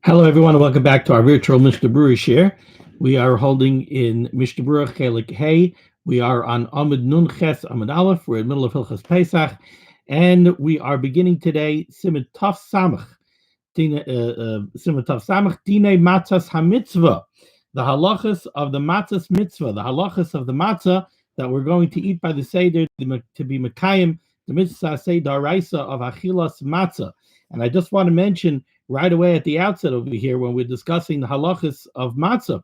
Hello, everyone, and welcome back to our virtual Mishnah Berurah share. We are holding in Mishnah Berurah Chelik Hey. We are on Amud Nun Ches Amud Aleph. We're in the middle of Hilchas Pesach, and we are beginning today Siman Tov Samach. Siman Tov Samach Dine Matzas HaMitzvah, the halachas of the matzahs mitzvah, the halachas of the matzah that we're going to eat by the seder to be mekayim, the mitzvah seder raisa of achilas matzah. And I just want to mention right away at the outset over here when we're discussing the halachas of matzah.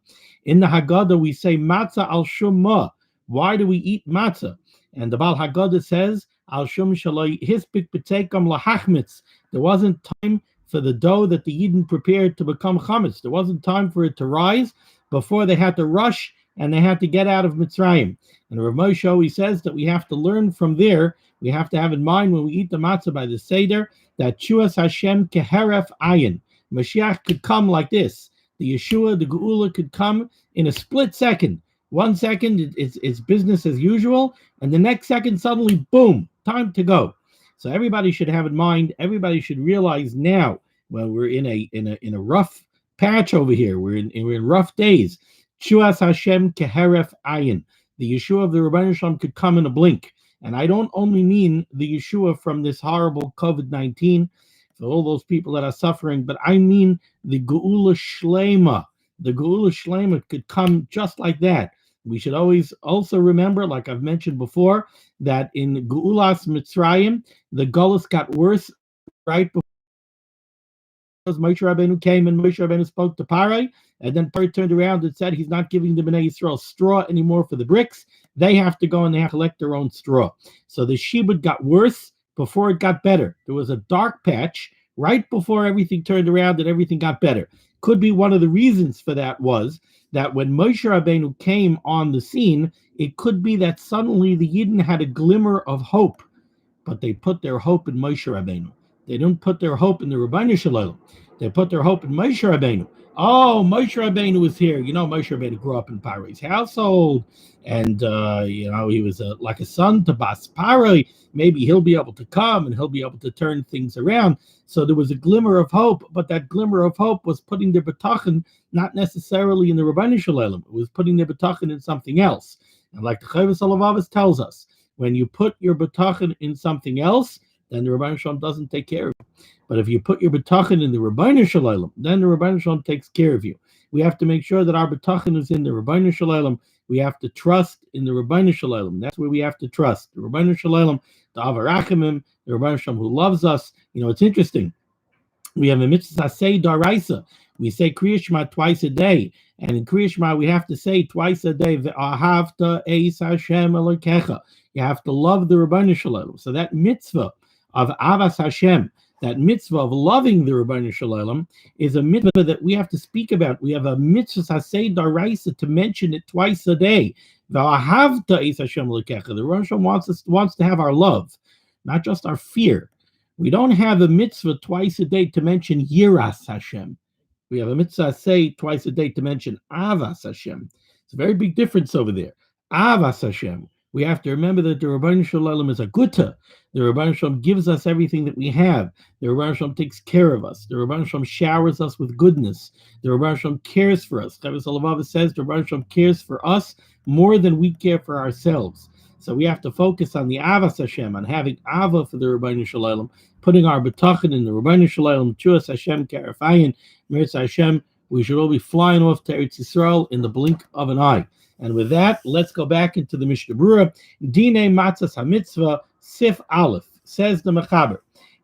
In the Haggadah, we say matzah al shum ma. Why do we eat matzah? And the Baal Haggadah says al shum shaloi hispik b'teikam lahachmitz. There wasn't time for the dough that the Yidden prepared to become chametz. There wasn't time for it to rise before they had to rush and they had to get out of Mitzrayim. And Rav Moshe always says that we have to learn from there. We have to have in mind when we eat the matzah by the seder that Shuas Hashem keheref ayin. Mashiach could come like this. The Yeshua, the Geula could come in a split second. 1 second, it's business as usual, and the next second, suddenly, boom, time to go. So everybody should have in mind. Everybody should realize now, when we're in a rough patch over here, we're in rough days. Shuas Hashem keheref ayin. The Yeshua of the Rebbeinu Shalom could come in a blink. And I don't only mean the Yeshua from this horrible COVID-19, for all those people that are suffering, but I mean the Geula Shlema. The Geula Shlema could come just like that. We should always also remember, like I've mentioned before, that in Geulas Mitzrayim, the Gullus got worse right before Moshe Rabbeinu came and Moshe Rabbeinu spoke to Parai, and then Parai turned around and said he's not giving the Bnei Yisrael straw anymore for the bricks. They have to go and they have to collect their own straw. So the shibud got worse before it got better. There was a dark patch right before everything turned around and everything got better. Could be one of the reasons for that was that when Moshe Rabbeinu came on the scene, it could be that suddenly the Yidden had a glimmer of hope, but they put their hope in Moshe Rabbeinu. They didn't put their hope in the Rebbeinu Shalom. They put their hope in Moshe Rabbeinu. Oh, Moshe Rabbeinu was here. You know, Moshe Rabbeinu grew up in Parai's household, and he was like a son to Bas Parai. Maybe he'll be able to come and he'll be able to turn things around. So there was a glimmer of hope, but that glimmer of hope was putting their betachin not necessarily in the Rebbeinu Shalom. It was putting their betachin in something else. And like the Chavis Alavavas tells us, when you put your betachin in something else, then the Rebbeinu Shalom doesn't take care of you. But if you put your betachin in the Rebbeinu Shalom, then the Rebbeinu Shalom takes care of you. We have to make sure that our betachin is in the Rebbeinu Shalom. We have to trust in the Rebbeinu Shalom. That's where we have to trust. The Rebbeinu Shalom, the Avarachimim, the Rebbeinu Shalom who loves us. You know, it's interesting. We have a mitzvah say daraisa. We say Kriya Shema twice a day. And in Kriya Shema, we have to say twice a day, Ve'ahavta eis Hashem Elokecha. You have to love the Rebbeinu Shalom. So that mitzvah of Avas Hashem, that mitzvah of loving the Rebbeinu Shalom, is a mitzvah that we have to speak about. We have a mitzvah sasei daraisa to mention it twice a day. The Rebbeinu Shalom wants to have our love, not just our fear. We don't have a mitzvah twice a day to mention Yiras Hashem. We have a mitzvah say twice a day to mention Avas Hashem. It's a very big difference over there. Avas Hashem. We have to remember that the Rebbeinu Shalom is a gutta. The Rebbeinu Shalom gives us everything that we have. The Rebbeinu Shalom takes care of us. The Rebbeinu Shalom showers us with goodness. The Rebbeinu Shalom cares for us. Chavis Alavava says the Rebbeinu Shalom cares for us more than we care for ourselves. So we have to focus on the Avas Hashem, on having Ava for the Rebbeinu Shalom, putting our betachin in the Rebbeinu Shalom, Shuas Hashem keheref ayin, Meretz Hashem. We should all be flying off to Eretz Yisrael in the blink of an eye. And with that, let's go back into the Mishnah Berurah. Dine matzas hamitzvah sif aleph, says the Mechaber.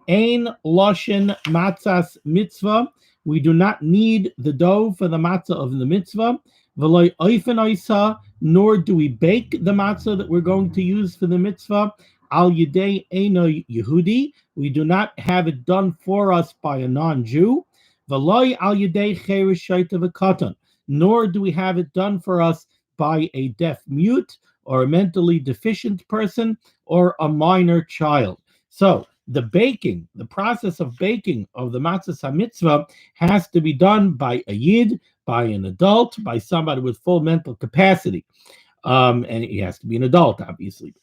Ein loshen matzas mitzvah. We do not need the dough for the matzah of the mitzvah. V'loi oifen oisa, nor do we bake the matzah that we're going to use for the mitzvah. Al yedei eino Yehudi. We do not have it done for us by a non-Jew. V'loi al yedei cheresh shaita v'katan. Nor do we have it done for us by a deaf mute or a mentally deficient person or a minor child. So the baking, the process of baking of the matzah hamitzvah has to be done by a yid, by an adult, by somebody with full mental capacity. And he has to be an adult, obviously.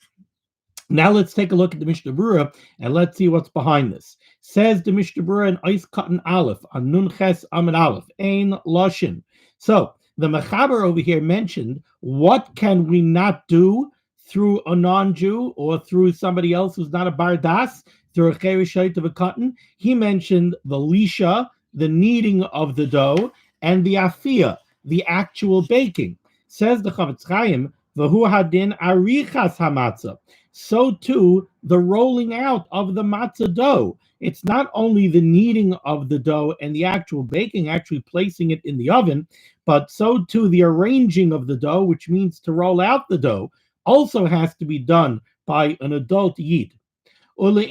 Now let's take a look at the Mishnah Berurah and let's see what's behind this. Says the Mishnah Berurah in Eis Katan Aleph on Nun Ches Amid Aleph, Ein Loshin. So the Mechaber over here mentioned what can we not do through a non-Jew or through somebody else who's not a Bar Das, through a Cherishite of a cotton. He mentioned the Lisha, the kneading of the dough, and the Afia, the actual baking. Says the Chavetz Chaim, V'hu hadin arichas hamatzah. So too, the rolling out of the matzah dough. It's not only the kneading of the dough and the actual baking, actually placing it in the oven, but so too the arranging of the dough, which means to roll out the dough, also has to be done by an adult yid. How about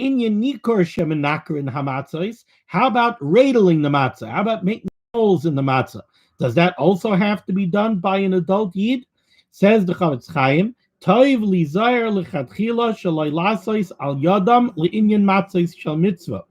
radling the matzah? How about making holes in the matzah? Does that also have to be done by an adult yid? Says the Chavetz Chaim, Toiv lizayer lechatchila shaloi lasois al yadam leinyan matzos shel mitzvah.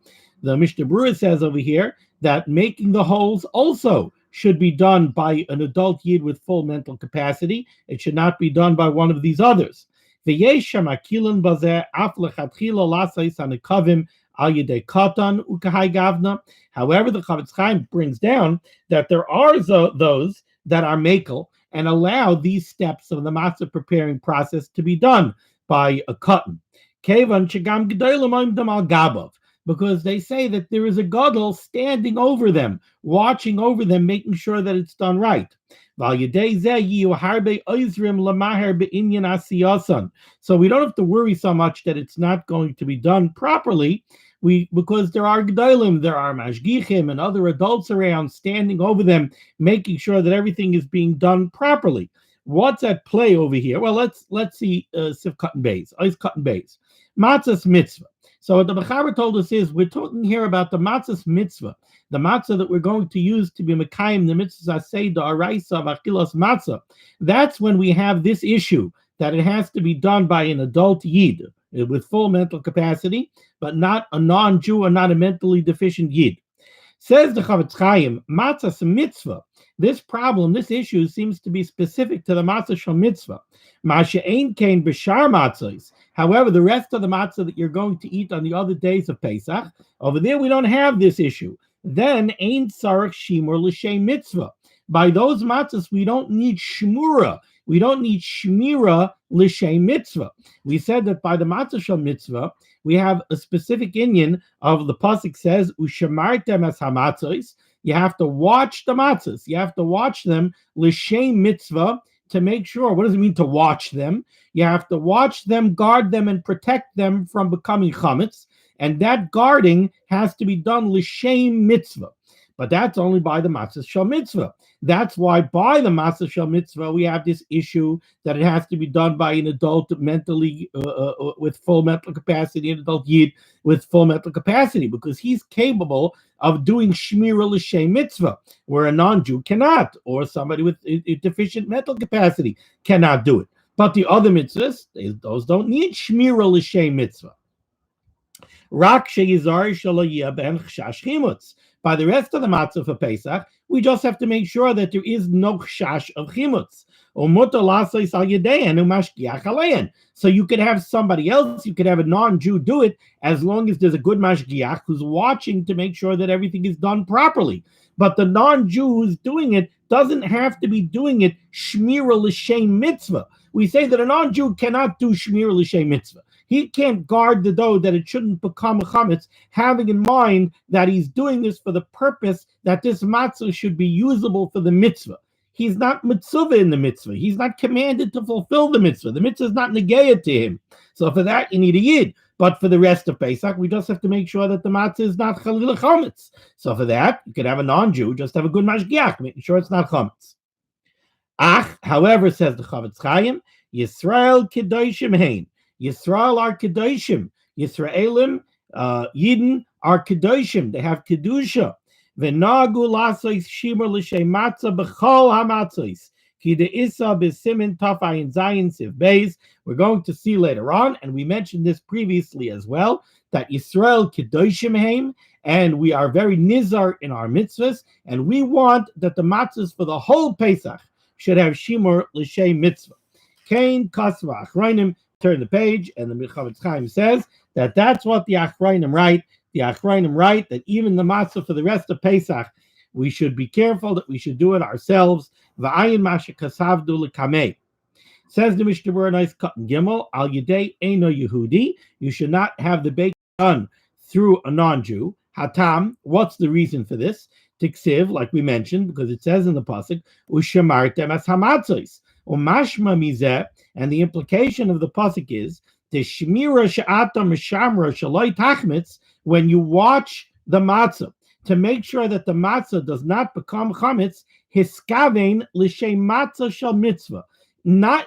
The Mishnah Berurah says over here that making the holes also should be done by an adult yid with full mental capacity. It should not be done by one of these others. V'yesh shamakilan bazeh af lechatchila lasois hanekavim al yedei katan ukahai gavna. However, the Chavetz Chaim brings down that there are those that are makel and allow these steps of the matzah preparing process to be done by a cotton. Because they say that there is a gadol standing over them, watching over them, making sure that it's done right. So we don't have to worry so much that it's not going to be done properly. Because there are gedolim, there are mashgichim and other adults around standing over them, making sure that everything is being done properly. What's at play over here? Well, let's see Sif Katan Beis, Ice Katan Beis, Matzah's mitzvah. So what the Mechaber told us is we're talking here about the Matzah's mitzvah, the matzah that we're going to use to be mekayim the mitzvah say the araisa of achilas matzah. That's when we have this issue that it has to be done by an adult yid with full mental capacity, but not a non-Jew or not a mentally deficient yid. Says the Chavetz Chaim, matzah's mitzvah. This problem, this issue seems to be specific to the matzah shel mitzvah. Masha ein kain b'shar matzahs. However, the rest of the matzah that you're going to eat on the other days of Pesach, over there we don't have this issue. Then ein tzarich shimur l'shem mitzvah. By those matzahs, we don't need shmura. We don't need shmira l'shem mitzvah. We said that by the matzah shel mitzvah, we have a specific inyan of the pasuk says ushamartem as hamatzos. You have to watch the matzahs. You have to watch them l'shem mitzvah to make sure. What does it mean to watch them? You have to watch them, guard them, and protect them from becoming chametz. And that guarding has to be done l'shem mitzvah. But that's only by the matzah shel mitzvah. That's why by the matzah shel mitzvah we have this issue that it has to be done by an adult mentally with full mental capacity, an adult yid with full mental capacity, because he's capable of doing shmira l'shem mitzvah, where a non-Jew cannot, or somebody with deficient mental capacity cannot do it. But the other mitzvahs, those don't need shmira l'shem mitzvah. Rak sheyizar shaloyah ben chashash chimutz. By the rest of the matzah for Pesach, we just have to make sure that there is no chash of chimutz. So you could have somebody else, you could have a non-Jew do it, as long as there's a good mashgiach who's watching to make sure that everything is done properly. But the non-Jew who's doing it doesn't have to be doing it shmira l'shem mitzvah. We say that a non-Jew cannot do shmira l'shem mitzvah. He can't guard the dough that it shouldn't become a chametz, having in mind that he's doing this for the purpose that this matzah should be usable for the mitzvah. He's not mitzvah in the mitzvah. He's not commanded to fulfill the mitzvah. The mitzvah is not negayah to him. So for that, you need a yid. But for the rest of Pesach, we just have to make sure that the matzah is not chalil chametz. So for that, you could have a non-Jew, just have a good mashgiach, making sure it's not chametz. However, says the Chavetz Chaim, Yisrael kedoshim hein. Yisrael are kedoshim. Yisraelim, Yidden are kedoshim. They have kedusha. V'nagu lasois shimur l'shem matzah b'chol hamatzos. Ki de'isa b'simin taf ayin zayin siv beis. We're going to see later on, and we mentioned this previously as well, that Yisrael kedoshim heim, and we are very nizar in our mitzvahs, and we want that the matzahs for the whole Pesach should have shimur l'shem mitzvah. Kain kasva achronim turn the page, and the Chavetz Chaim says that that's what the Achrayim write. The Achrayim write that even the matzah for the rest of Pesach, we should be careful that we should do it ourselves. V'ayin mashe kasavdu l'kamei. Says the Mishnah Berurah, nice cut and gimel, al yedei eino Yehudi, you should not have the baking done through a non-Jew. Hatam, what's the reason for this? Tiksiv, like we mentioned, because it says in the pasuk, ushamartem as hamatzos, umashma mizeh, and the implication of the pasuk is the shmira she'atam mishamra shaloi tachmitz, when you watch the matzah, to make sure that the matzah does not become chametz, hiskavein l'shem matzah shel mitzvah.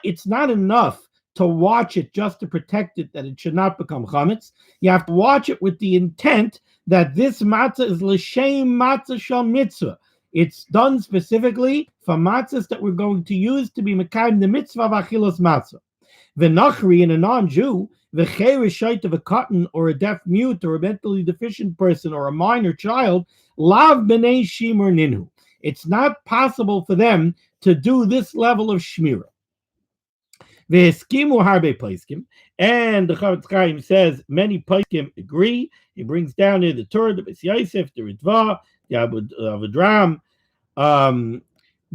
It's not enough to watch it just to protect it that it should not become chametz. You have to watch it with the intent that this matzah is l'shem matzah shel mitzvah. It's done specifically for matzahs that we're going to use to be mekayim the mitzvah of achilas matzah. V'nachri, in a non-Jew, v'cheirish shait of a cotton or a deaf mute or a mentally deficient person or a minor child, lav b'nei shimur ninhu. It's not possible for them to do this level of shmirah. V'eskimu harbe poskim, and the Chavetz Chaim says many poskim agree. He brings down here the Torah, the Beis Yosef, the Ritva, the Avodram, the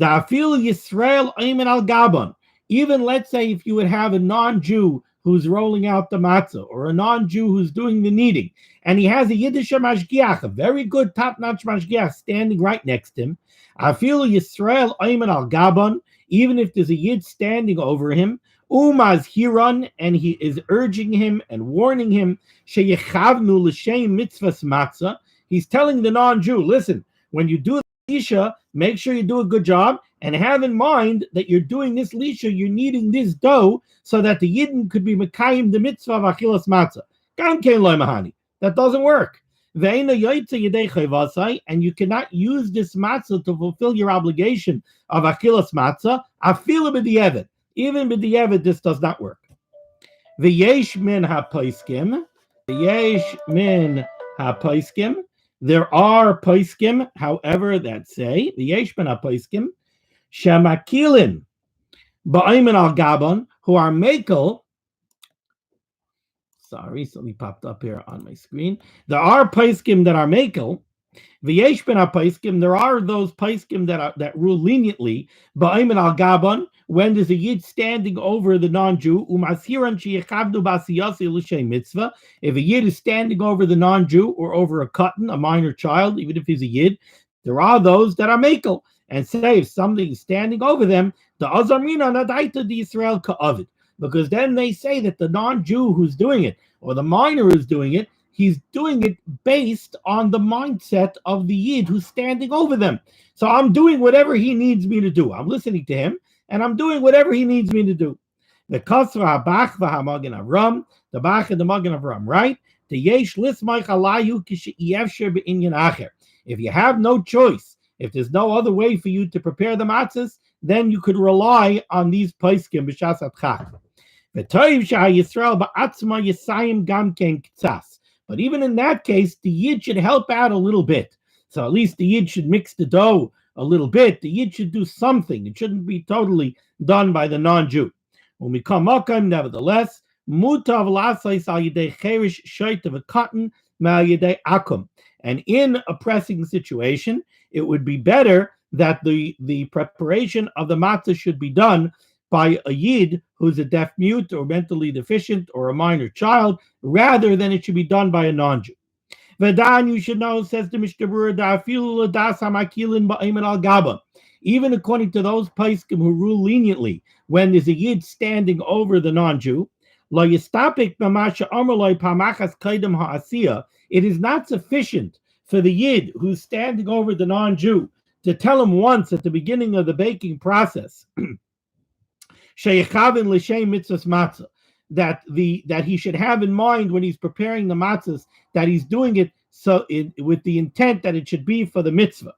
Afil Yisrael Ayman al Gabon. Even let's say if you would have a non-Jew who's rolling out the matzah, or a non-Jew who's doing the kneading, and he has a Yiddish mashgiach, a very good top-notch mashgiach, standing right next to him. Afil Yisrael Ayman al Gabon, even if there's a Yid standing over him, Umaz Hiran, and he is urging him and warning him, Sheyechavnu l'shem mitzvahs matzah. He's telling the non-Jew, listen, when you do the lisha, make sure you do a good job, and have in mind that you're doing this lisha, you're kneading this dough, so that the Yidden could be mekayim the mitzvah of achilas matzah. Gam kein loy mahani. That doesn't work. And you cannot use this matzah to fulfill your obligation of achilas matzah. Afilu b'di'evet. Even b'di'evet, this does not work. V'yesh min ha-poskim. There are poskim, however, that say v'yesh min ha-poskim shemakilin ba'ayman al gabon, who are mekel. Sorry, something popped up here on my screen. There are poskim that are mekel. V'yesh ben ha-poskim, there are those poskim that rule leniently. Ba'ayman al gabon, when there's a yid standing over the non-Jew. Umasiran sheyechavdu b'asiyasi l'shem mitzvah. If a yid is standing over the non-Jew or over a cotton, a minor child, even if he's a yid, there are those that are mekel and say if something is standing over them, the azamina nadaita di Yisrael ka'avid. Because then they say that the non-Jew who's doing it, or the minor who's doing it, he's doing it based on the mindset of the Yid who's standing over them. So I'm doing whatever he needs me to do. I'm listening to him, and I'm doing whatever he needs me to do. The Kasra HaBach v'Hamagen Avram, the Bach and the Magen Avram, right? The Yesh Lismach Alayu Kishiyevsher Be'inyan Acher. If you have no choice, if there's no other way for you to prepare the matzahs, then you could rely on these poskim b'shas atchak. But even in that case, the Yid should help out a little bit. So at least the Yid should mix the dough a little bit. The Yid should do something. It shouldn't be totally done by the non-Jew. When we come makam, nevertheless, mutav l'asais al yedei cherish shoit of a cotton ma'al yedei akum. And in a pressing situation, it would be better that the preparation of the matzah should be done by a Yid who's a deaf mute or mentally deficient or a minor child, rather than it should be done by a non-Jew. Vedan, you should know, says the Mishnah Berurah, even according to those poskim who rule leniently, when there's a Yid standing over the non-Jew, it is not sufficient for the Yid who's standing over the non-Jew to tell him once at the beginning of the baking process that he should have in mind when he's preparing the matzahs that he's doing it with the intent that it should be for the mitzvah.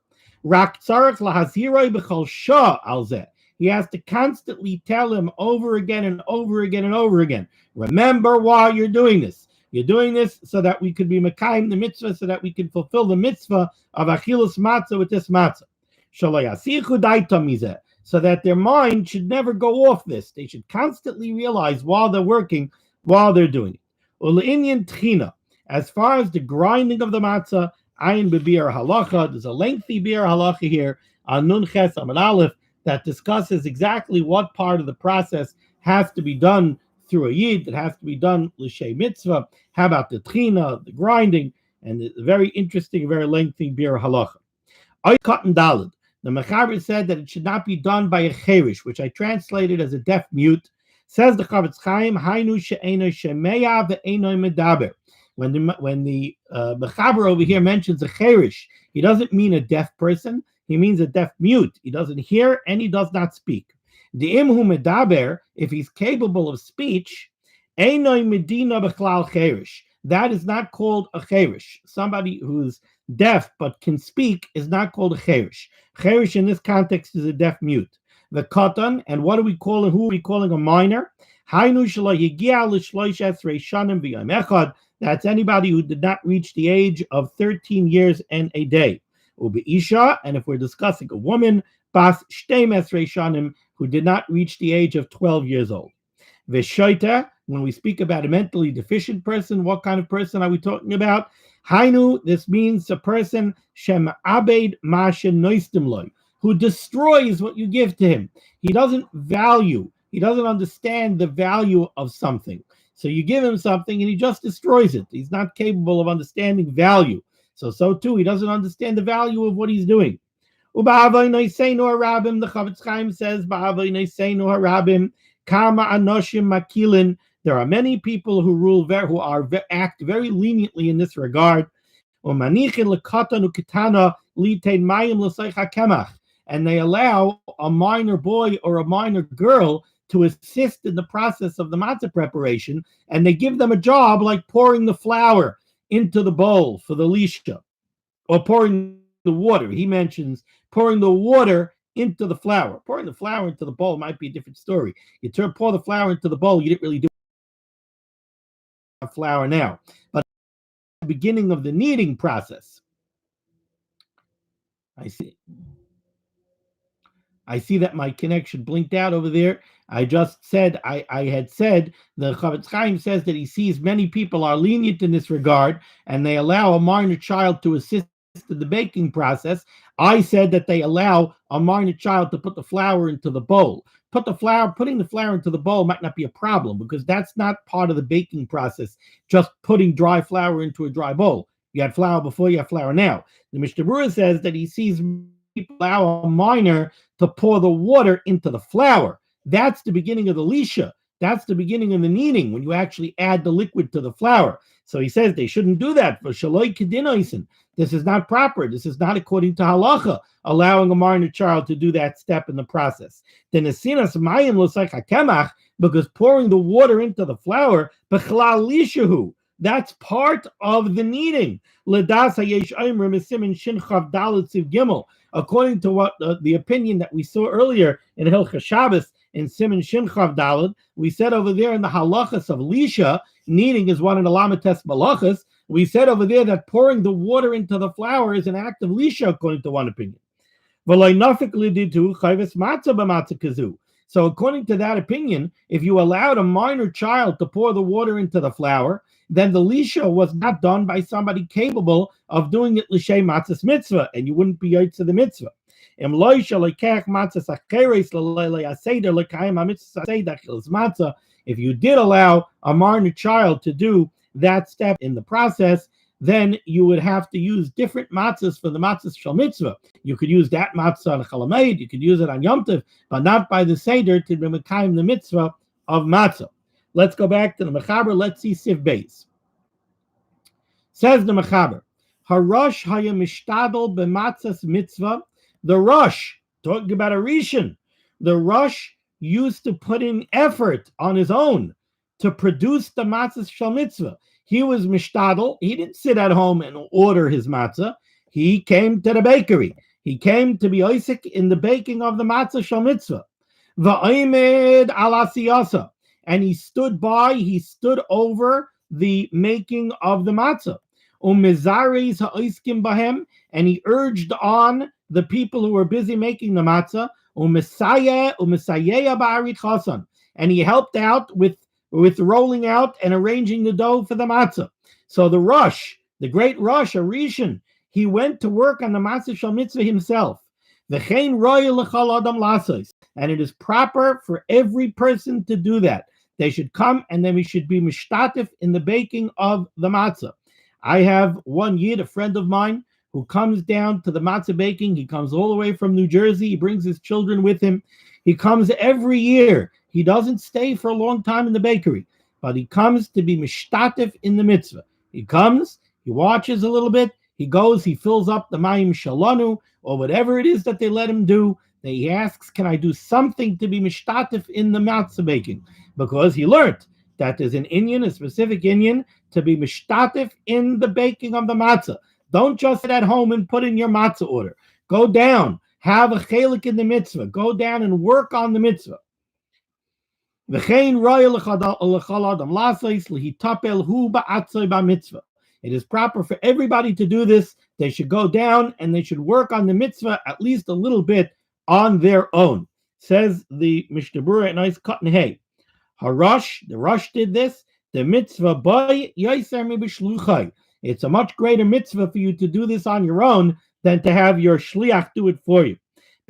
He has to constantly tell him over again and over again and over again. Remember why you're doing this. You're doing this so that we could be mekayim the mitzvah, so that we can fulfill the mitzvah of achilas matzah with this matzah. so that their mind should never go off this. They should constantly realize while they're working, while they're doing it. Ule'inyan tchina, as far as the grinding of the matzah, ayin b'biur halacha, there's a lengthy biur halacha here on Nun Ches Amud Aleph that discusses exactly what part of the process has to be done through a yid, that has to be done l'shei mitzvah. How about the tchina, the grinding, and the very interesting, very lengthy biur halacha. Oy cotton dalid. The Mechaber said that it should not be done by a cherish, which I translated as a deaf mute. Says the Chavetz Chaim, Hainu she'eno shemeya ve'eno medaber. When the Mechaber over here mentions a cherish, he doesn't mean a deaf person. He means a deaf mute. He doesn't hear and he does not speak. The imhu medaber, if he's capable of speech, eino medina b'chlal cherish. That is not called a cherish. Somebody who's deaf but can speak is not called a cherish. Cherish in this context is a deaf mute. The katan, and what are we calling? Who are we calling a minor? That's anybody who did not reach the age of 13 years and a day. Ubeisha, and if we're discussing a woman, bas shtei mesrei shanim, who did not reach the age of 12 years old. Veshoita, when we speak about a mentally deficient person, what kind of person are we talking about? Hainu, this means a person shem abed mashen noistim loy, who destroys what you give to him. He doesn't understand the value of something. So you give him something and he just destroys it. He's not capable of understanding value. So too, he doesn't understand the value of what he's doing. The Chavetz Chaim says, Kama anoshim makilin. There are many people who act very leniently in this regard. And they allow a minor boy or a minor girl to assist in the process of the matzah preparation, and they give them a job like pouring the flour into the bowl for the lisha, or pouring the water. He mentions pouring the water into the flour. Pouring the flour into the bowl might be a different story. You pour the flour into the bowl, you didn't really do flour now. But at the beginning of the kneading process, I see that my connection blinked out over there. I just said, I had said, the Chavetz Chaim says that he sees many people are lenient in this regard, and they allow a minor child to assist in the baking process. I said that they allow a minor child to put the flour into the bowl. Putting the flour into the bowl might not be a problem, because that's not part of the baking process, just putting dry flour into a dry bowl. You had flour before, you have flour now. The Mishnah Berurah says that he sees people allow a minor to pour the water into the flour. That's the beginning of the lisha. That's the beginning of the kneading, when you actually add the liquid to the flour. So he says they shouldn't do that. For shaloi kedinoisen, this is not proper. This is not according to halacha, allowing a minor child to do that step in the process. Then asinas mayim losay hakemach, because pouring the water into the flour, bechlal lishahu, that's part of the kneading. Ledas hayesh omer mesimin shin chav dalet siv gimel, according to what the opinion that we saw earlier in Hilchos Shabbos in Siman Shin Chav Daled, we said over there in the halachas of lisha, kneading is one of the lamates malachas. We said over there that pouring the water into the flour is an act of lisha, according to one opinion. So according to that opinion, if you allowed a minor child to pour the water into the flour, then the lisha was not done by somebody capable of doing it l'shei matzahs mitzvah, and you wouldn't be yotze the mitzvah. If you did allow a minor child to do that step in the process, then you would have to use different matzahs for the matzahs shel mitzvah. You could use that matzah on Chalameid, you could use it on Yom Tov, but not by the Seder to be mekayim the mitzvah of matzah. Let's go back to the Mechaber. Let's see Sif Beis. Says the Mechaber, Harosh haya mishtadol b'matzahs mitzvah. The Rosh, talking about a Rishon, the Rosh used to put in effort on his own to produce the matzahs shel mitzvah. He was mishtadol. He didn't sit at home and order his matzah. He came to the bakery. He came to be oisik in the baking of the matzah shel mitzvah. V'oimed al asiyasa, and he stood over the making of the matzah. Umizaris ha'oiskim bahem, and he urged on the people who were busy making the matzah, And he helped out with rolling out and arranging the dough for the matzah. So the great Rosh, Arishan, he went to work on the matzah shel mitzvah himself. And it is proper for every person to do that. They should come and then we should be mishtatif in the baking of the matzah. I have one yid, a friend of mine, who comes down to the matzah baking. He comes all the way from New Jersey. He brings his children with him. He comes every year. He doesn't stay for a long time in the bakery, but he comes to be mishtatif in the mitzvah. He comes, he watches a little bit, he goes, he fills up the mayim shalanu, or whatever it is that they let him do. He asks, can I do something to be mishtatif in the matzah baking? Because he learned that there's an inyan, a specific inyan, to be mishtatif in the baking of the matzah. Don't just sit at home and put in your matzah order. Go down, have a chelik in the mitzvah. Go down and work on the mitzvah. It is proper for everybody to do this. They should go down and they should work on the mitzvah at least a little bit on their own. Says the Mishnah Berurah, nice cut and hay. The Rosh did this. The mitzvah boy yoser mi b'shluchai. It's a much greater mitzvah for you to do this on your own than to have your shliach do it for you.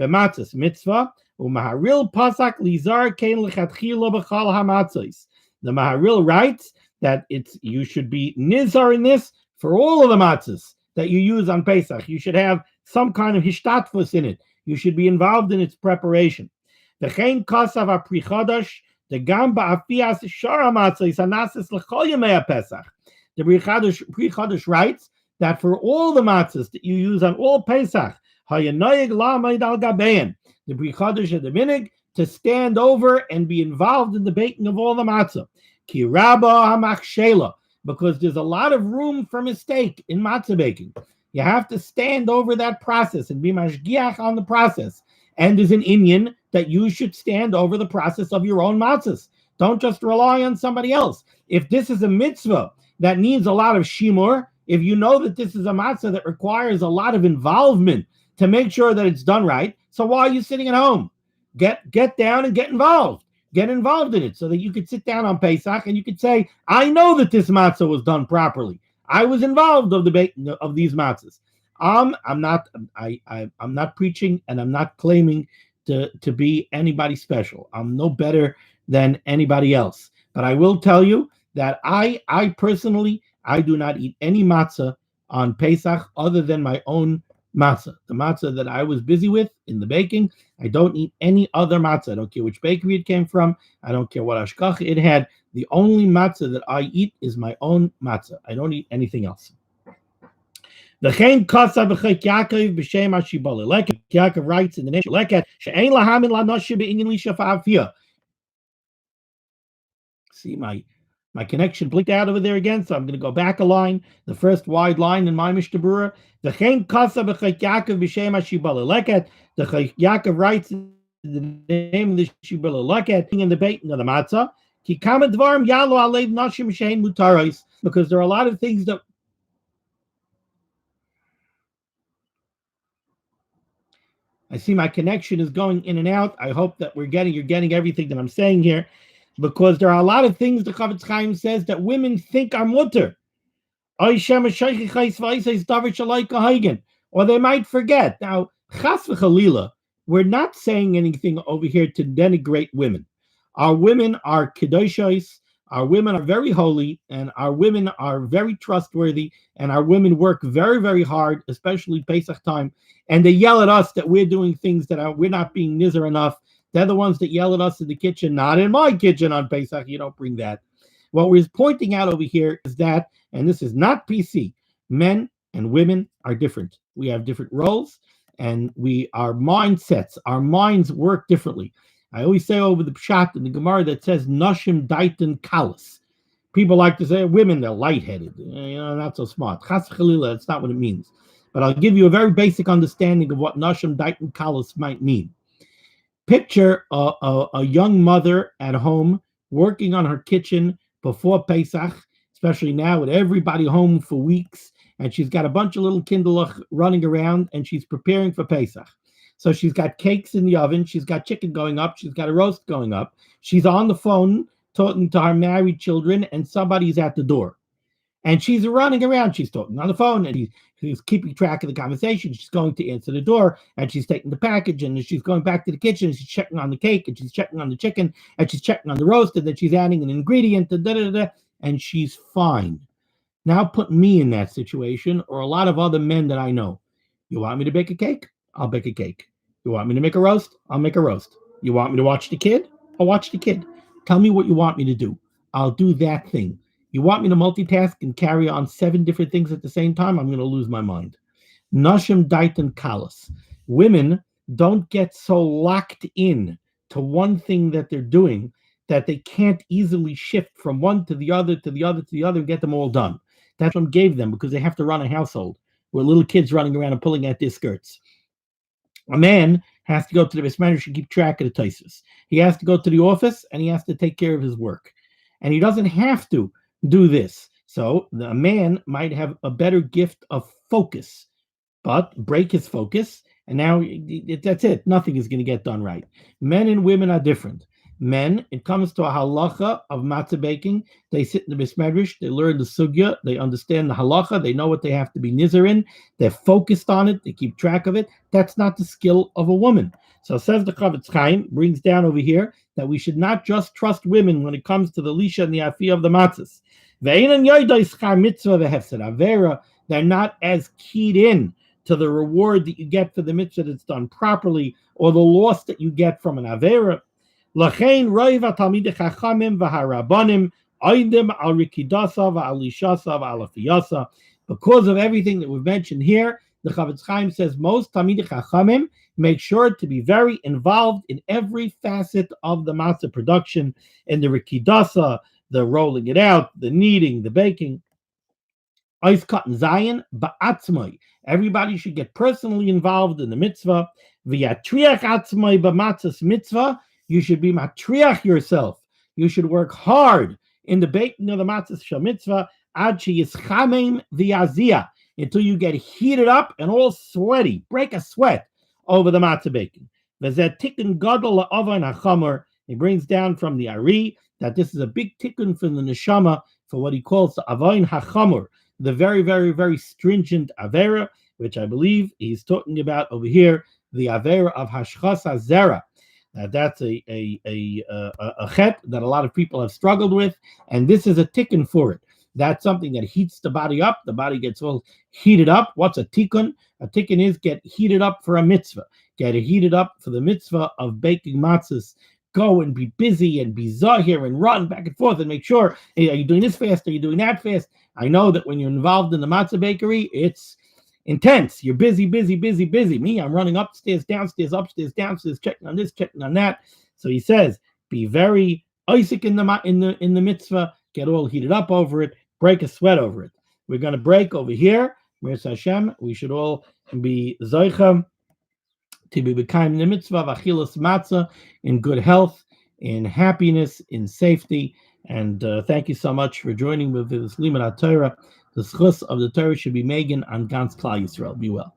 B'matzas mitzvah u'maharil pasak lizar kein lechatchila b'chal hamatzos. The Maharil writes that you should be nizar in this for all of the matzahs that you use on Pesach. You should have some kind of hishtatfus in it. You should be involved in its preparation. V'chein kasav ha'pri chadash the gamba afias shara matzos hanasis l'chol yemei Pesach. The Pri Chadash writes that for all the matzahs that you use on all Pesach, hayanoyeg la'amayd al gabein. The Pri Chadash had the minig to stand over and be involved in the baking of all the matzah. Ki rabba hamachshela, because there's a lot of room for mistake in matzah baking. You have to stand over that process and be mashgiach on the process. And there's an inyan that you should stand over the process of your own matzahs. Don't just rely on somebody else. If this is a mitzvah that needs a lot of shimur, if you know that this is a matzah that requires a lot of involvement to make sure that it's done right, so why are you sitting at home? Get down and get involved. Get involved in it so that you could sit down on Pesach and you could say, I know that this matzah was done properly. I was involved of the baking of these matzahs. I'm not preaching and I'm not claiming to be anybody special. I'm no better than anybody else. But I will tell you that I personally, I do not eat any matzah on Pesach other than my own matzah. The matzah that I was busy with in the baking, I don't eat any other matzah. I don't care which bakery it came from. I don't care what hashkach it had. The only matzah that I eat is my own matzah. I don't eat anything else. Yaakov writes in the name Leket, She'ein lahamin lanoshi be'inyan lishafafia. See, my connection blinked out over there again, so I'm going to go back a line. The first wide line in my Mishnah Berurah. The Yaakov writes in the name of the Shibboleth Leket in the baking of the matzah. Because there are a lot of things that I see my connection is going in and out. I hope that you're getting everything that I'm saying here, because there are a lot of things the Chavetz Chaim says that women think are mutter. Or they might forget. Now, chas v'chalila, we're not saying anything over here to denigrate women. Our women are kedoshos, our women are very holy, and our women are very trustworthy, and our women work very, very hard, especially Pesach time, and they yell at us that we're doing things that we're not being nizar enough. They're the ones that yell at us in the kitchen, not in my kitchen on Pesach, you don't bring that. What we're pointing out over here is that, and this is not PC, men and women are different. We have different roles, and our mindsets, our minds work differently. I always say over the pshat in the Gemara that says Nashim Daitan Kalas. People like to say women, they're lightheaded, not so smart. Chas Chalila, that's not what it means. But I'll give you a very basic understanding of what Nashim Daitan Kalas might mean. Picture a young mother at home working on her kitchen before Pesach, especially now with everybody home for weeks, and she's got a bunch of little kindlech running around, and she's preparing for Pesach. So she's got cakes in the oven. She's got chicken going up. She's got a roast going up. She's on the phone talking to her married children, and somebody's at the door. And she's running around. She's talking on the phone, and she's keeping track of the conversation. She's going to answer the door, and she's taking the package, and she's going back to the kitchen, and she's checking on the cake, and she's checking on the chicken, and she's checking on the roast, and then she's adding an ingredient, and she's fine. Now put me in that situation, or a lot of other men that I know. You want me to bake a cake? I'll bake a cake. You want me to make a roast? I'll make a roast. You want me to watch the kid? I'll watch the kid. Tell me what you want me to do. I'll do that thing. You want me to multitask and carry on 7 different things at the same time? I'm going to lose my mind. Nashim daitan kalas. Women don't get so locked in to one thing that they're doing that they can't easily shift from one to the other, to the other, to the other, and get them all done. That's what gave them, because they have to run a household with little kids running around and pulling at their skirts. A man has to go to the Beis Medrash and keep track of the Tosfos. He has to go to the office, and he has to take care of his work. And he doesn't have to do this. So the man might have a better gift of focus, but break his focus, and now that's it. Nothing is going to get done right. Men and women are different. Men, it comes to a halacha of matzah baking. They sit in the Beis Medrash, they learn the sugya, they understand the halacha, they know what they have to be nizer in, they're focused on it, they keep track of it. That's not the skill of a woman. So says the Chavetz Chaim, brings down over here that we should not just trust women when it comes to the lisha and the afiyah of the matzahs. They're not as keyed in to the reward that you get for the mitzvah that's done properly, or the loss that you get from an avera. Lachein roiv talmidei chachamim v'harabanim oidim al rikidasa v'al lishasa v'al afiyasa. Because of everything that we've mentioned here, the Chavetz Chaim says most talmidei chachamim make sure to be very involved in every facet of the matzah production, in the rikidasa, the rolling it out, the kneading, the baking. Ice cut and zayin ba'atzmai. Everybody should get personally involved in the mitzvah. V'yatriach atzmai b'matzahs mitzvah. You should be matriach yourself. You should work hard in the baking of the matzahs shel mitzvah ad sheyischamim v'yazia, until you get heated up and all sweaty, break a sweat over the matzah baking. V'zeh tikkun gadol la'ovan hachamor. He brings down from the Ari that this is a big tikkun from the neshama for what he calls the avoin hachamor, the very, very, very stringent avera, which I believe he's talking about over here, the avera of hashchas hazera. That's a chet that a lot of people have struggled with, and this is a tikkun for it. That's something that heats the body up. The body gets all heated up. What's a tikkun? A tikkun is get heated up for a mitzvah. Get heated up for the mitzvah of baking matzahs. Go and be busy and be zahir and run back and forth and make sure, hey, are you doing this fast? Are you doing that fast? I know that when you're involved in the matzah bakery, it's intense. You're busy, busy, busy, busy. Me, I'm running upstairs, downstairs, downstairs, checking on this, checking on that. So he says, be very Isaac in the mitzvah, get all heated up over it, break a sweat over it. We're going to break over here. Mir Hashem, we should all be zoicha to be becoming the mitzvah of achilas matzah in good health, in happiness, in safety. And thank you so much for joining with this Limud HaTorah. The schus of the Torah should be Megan on Gans Klal Yisrael. Be well.